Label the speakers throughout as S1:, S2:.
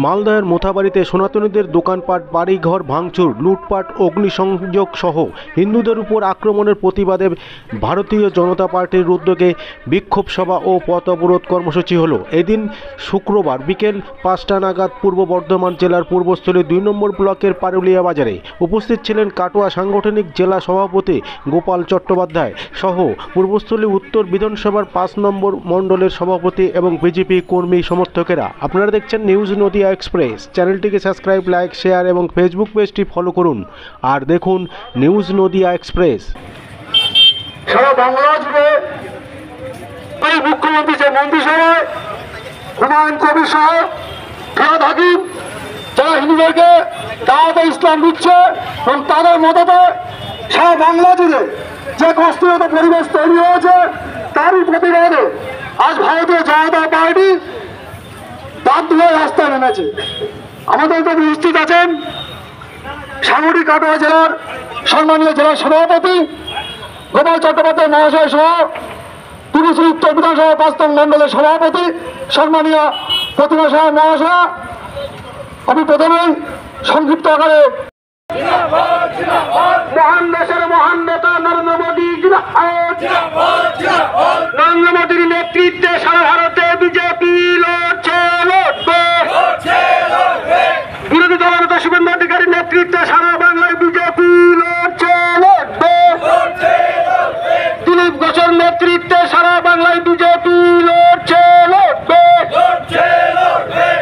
S1: মালদহের মোথাবাড়িতে সনাতনীদের দোকানপাট, বাড়িঘর ভাঙচুর, লুটপাট, অগ্নিসংযোগ সহ হিন্দুদের উপর আক্রমণের প্রতিবাদে ভারতীয় জনতা পার্টির উদ্যোগে বিক্ষোভ সভা ও পথ অবরোধ কর্মসূচি হলো। এদিন শুক্রবার বিকেল 5টা নাগাদ পূর্ব বর্ধমান জেলার পূর্বস্থলী 2 নম্বর ব্লকের পারুলিয়া বাজারে। উপস্থিত ছিলেন কাটোয়া সাংগঠনিক জেলা সভাপতি গোপাল চট্টোপাধ্যায় সহ পূর্বস্থলী উত্তর বিধানসভার 5 নম্বর মণ্ডলের সভাপতি এবং বিজেপি কর্মী সমর্থকেরা। আপনারা দেখছেন নিউজ নদিয়া এক্সপ্রেস। চ্যানেলটিকে সাবস্ক্রাইব, লাইক, শেয়ার এবং ফেসবুক পেজটি ফলো করুন আর দেখুন নিউজ নদিয়া এক্সপ্রেস।
S2: সারা বাংলা জুড়ে এই মুখ্যমন্ত্রী যে মন্ত্রিসভায় হুমায়ুন কবির সহ ফিরহাদ হাকিম যারা হিন্দুদেরকে দাওয়াতে ইসলাম দিচ্ছে এবং তাদের মদতে সারা বাংলা জুড়ে যে কষ্টগত পরিবেশ তৈরি হয়েছে তারই প্রতিবাদে আজ ভারতীয় জনতা পার্টি বাধ্য হয়ে রাস্তায় নেমেছে। আমাদের তো উপস্থিত আছেন সাংগঠনিক কাটোয়া জেলার সম্মানীয় জেলা সভাপতি গোপাল চট্টোপাধ্যায় মহাশয় সহ পূর্বশ্রী উত্তর বিধানসভা 5 নং মণ্ডলের সভাপতি সম্মানীয় প্রতিমা সাহা মহাশয়। আমি প্রথমেই সংক্ষিপ্ত আকারে মহান দেশের মহান নেতা নরেন্দ্র মোদী, নরেন্দ্র মোদীর নেতৃত্বে সারা ভারতে বিজেপি লড়ছে, লড়বে। বিরোধী দলনেতা শুভেন্দু অধিকারীর নেতৃত্বে সারা বাংলায় বিজেপি লড়ছে, লড়বে। দিলীপ ঘোষের নেতৃত্বে সারা বাংলায় বিজেপি লড়ছে, লড়বে।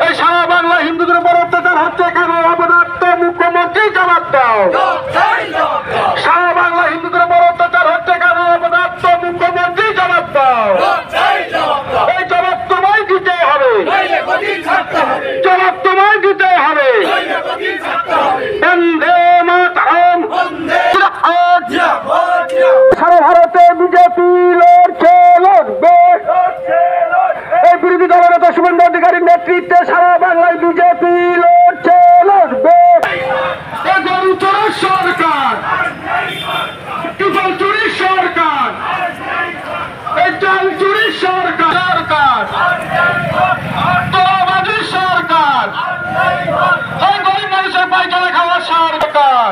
S2: এই সারা বাংলা হিন্দুদের উপর অত্যাচার হচ্ছে কেন? অপদার্থ মুখ্যমন্ত্রী জবাব দাও। সারা বাংলা হিন্দুদের উপর অত্যাচার হচ্ছে কেন? অপদার্থ মুখ্যমন্ত্রী জবাব দাও। এই জবাব তোমায় দিতে হবে, জবাব তোমায় দিতে হবে। বন্দে মাতরম, সারা ভারতে বিজেপি লড়ছে, লড়বে। এই বিরোধী দলনেতা শুভেন্দু অধিকারীর নেতৃত্বে সারা বাংলায় বিজেপি লড়ছে, লড়বে। গরু চোরের সরকার, টিপল চুরির সরকার, এই চাল চুরির সরকার, সরকার তোলাবাজির সরকার, এই গরিব মানুষের পাইকারি খাওয়ার সরকার,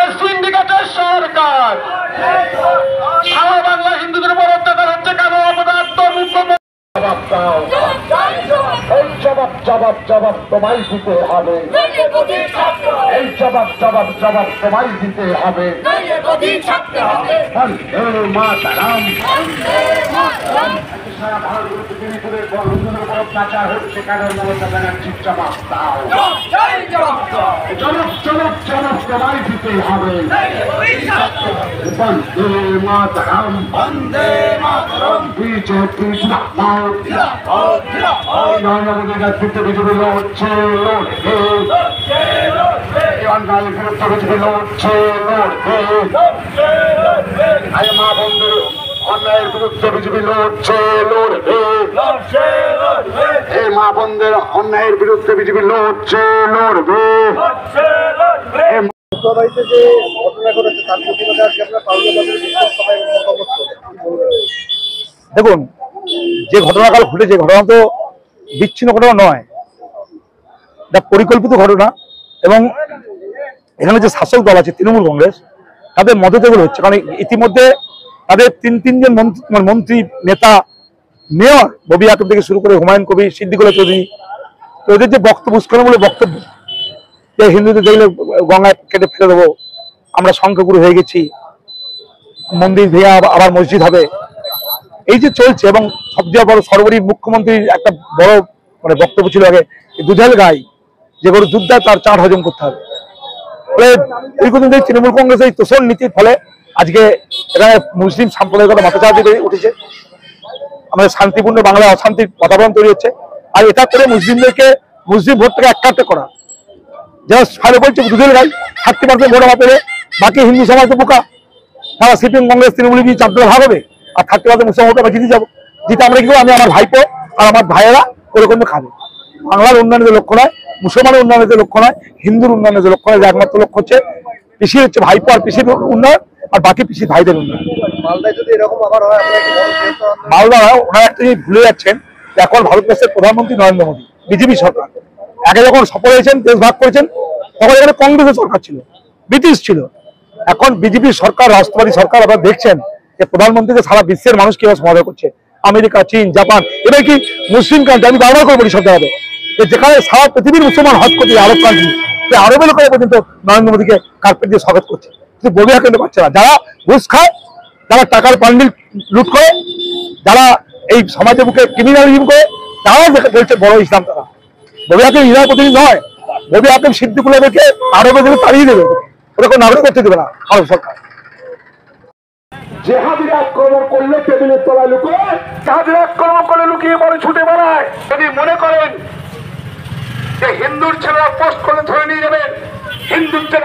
S2: এই সিন্ডিকেটের সরকার। সারা বাংলা হিন্দুদের উপর অত্যাচার হচ্ছে কেন? অপদার্থ মুখ্যমন্ত্রী জবাব দাও। এই জবাব জবাব জবাব তোমায় দিতে হবে, এই জবাব জবাব জবাব তোমায় দিতে হবে। সারা ভারত দিল্লিপুরের হিন্দুদের উপর অত্যাচার হচ্ছে কেন? মমতা ব্যানার্জির জবাব দাও। জবাব জবাব জবাব তোমায় দিতে হবে। বন্দে মাতরম, বন্দে মাতরম, বিজেপি জিন্দাবাদ, নরেন্দ্র মোদীর নেতৃত্বে বিজেপি লড়ছে, লড়বে। অন্যায়ের বিরুদ্ধে বিজেপি লড়ছে, লড়বে। মা বন্ধুর অন্যায়ের বিরুদ্ধে বিজেপি লড়ছে, লড়বে। এই মা বন্ধের অন্যায়ের বিরুদ্ধে বিজেপি লড়ছে, লড়বে।
S3: যে ঘটনা ঘটেছে তার প্রতিবাদে আজকে আপনার পারুলিয়া বাজারে বিক্ষোভ সভায়
S4: দেখুন, যে ঘটনাকাল ঘটেছে ঘটনা তো বিচ্ছিন্ন ঘটনা নয়, এটা পরিকল্পিত ঘটনা। এবং এখানে যে শাসক দল আছে তৃণমূল কংগ্রেস, তাদের মদতে এগুলো হচ্ছে। কারণ ইতিমধ্যে তাদের তিনজন মন্ত্রী, নেতা, মেয়র ববি আক্রম থেকে শুরু করে হুমায়ুন কবির, সিদ্দিকুল্লাহ চৌধুরী, তো এদের যে বক্তব্য, উস্কানিমূলক বক্তব্য যে হিন্দুদের দেখলে গঙ্গায় কেটে ফেলে দেবো, আমরা সংখ্যাগুরু হয়ে গেছি, মন্দির ভেঙে আবার মসজিদ হবে, এই যে চলছে। এবং সবচেয়ে বড় সর্বোপরি মুখ্যমন্ত্রীর একটা বড় বক্তব্য ছিল আগে, দুধাল গাই যে গরু দুধ দেয় তার চাট হজম করতে হবে। ফলে দীর্ঘদিন ধরে তৃণমূল কংগ্রেসের এই তোষণ নীতির ফলে আজকে এখানে মুসলিম সাম্প্রদায়িকতা মাথাচাড়া দিয়ে উঠেছে। আমাদের শান্তিপূর্ণ বাংলায় অশান্তির বাতাবরণ তৈরি হচ্ছে। আর এটা করে মুসলিমদেরকে, মুসলিম ভোট থেকে একাত্ত করা, যারা ফাইলে বলছে দুধের গাই 30% ভোট আমার পেলে, বাকি হিন্দু সমাজ তো বোকা। তারা সিপিএম কংগ্রেস তৃণমূল চাপতে ভাগ হবে, আর 30% মুসলিম ভোট আমরা জিতে যাবো। জিতে আমরা কি করবো? আমি আমার ভাইপো আর আমার ভাইয়েরা করে কোনো খাবে। বাংলার উন্নয়নের লক্ষ্য নয়, মুসলমানের উন্নয়নের লক্ষ্য নয়, হিন্দুর উন্নয়নের লক্ষ্য নয়। একমাত্র লক্ষ্য হচ্ছে পিসির হচ্ছে ভাইপো আর পিসির উন্নয়ন, আর বাকি পিসির ভাইদের উন্নয়ন।
S3: মালদায় যদি এরকম আবার হয়,
S4: মালদা ওনারা একটা জিনিস ভুলে যাচ্ছেন, এখন ভারতবর্ষের প্রধানমন্ত্রী নরেন্দ্র মোদী। বিজেপি সরকার। আগে যখন সফল হয়েছেন, দেশ ভাগ করেছেন, তখন এখানে কংগ্রেসের সরকার ছিল, ব্রিটিশ ছিল। এখন বিজেপি সরকার, রাষ্ট্রবাদী সরকার। আপনারা দেখছেন যে প্রধানমন্ত্রীকে সারা বিশ্বের মানুষ কিভাবে সমাদর করছে, আমেরিকা, চীন, জাপান, এবার কি মুসলিম কান্ট্রি। আমি বারবার করে বলি সব জায়গাতে, যে যেখানে সারা পৃথিবীর মুসলমান হজ করছে, আরব কান্ট্রি, সেই আরবের লোকেরা পর্যন্ত নরেন্দ্র মোদীকে কার্পেট দিয়ে স্বাগত করছে, কিন্তু ববিহা কেন্দ্র পাচ্ছে না। যারা ঘুষ খায়, যারা টাকার পান্ডিল লুট করে, যারা এই সমাজের বুকে ক্রিমিনালিজম করে, তারাও বলছে বড় ইসলাম। তারা ববি হাকিম ইসলামের প্রতিনিধি নয়। ববি হাকিম সিদ্দিকুল্লাহকে আরবে দেবে, তাড়িয়ে দেবে, ওরা কোনো নাগরিক করতে দেবে না আরব সরকার।
S2: জেহাদিরা আক্রমণ করলে টেবিলের তলায় লুকোয়, জেহাদিরা আক্রমণ করলে লুকিয়ে পরে ছুটে বেড়ায়। যদি মনে করেন যে হিন্দুর ছেলেরা পোস্ট করলে ধরে নিয়ে যাবেন, হিন্দুর ছেলে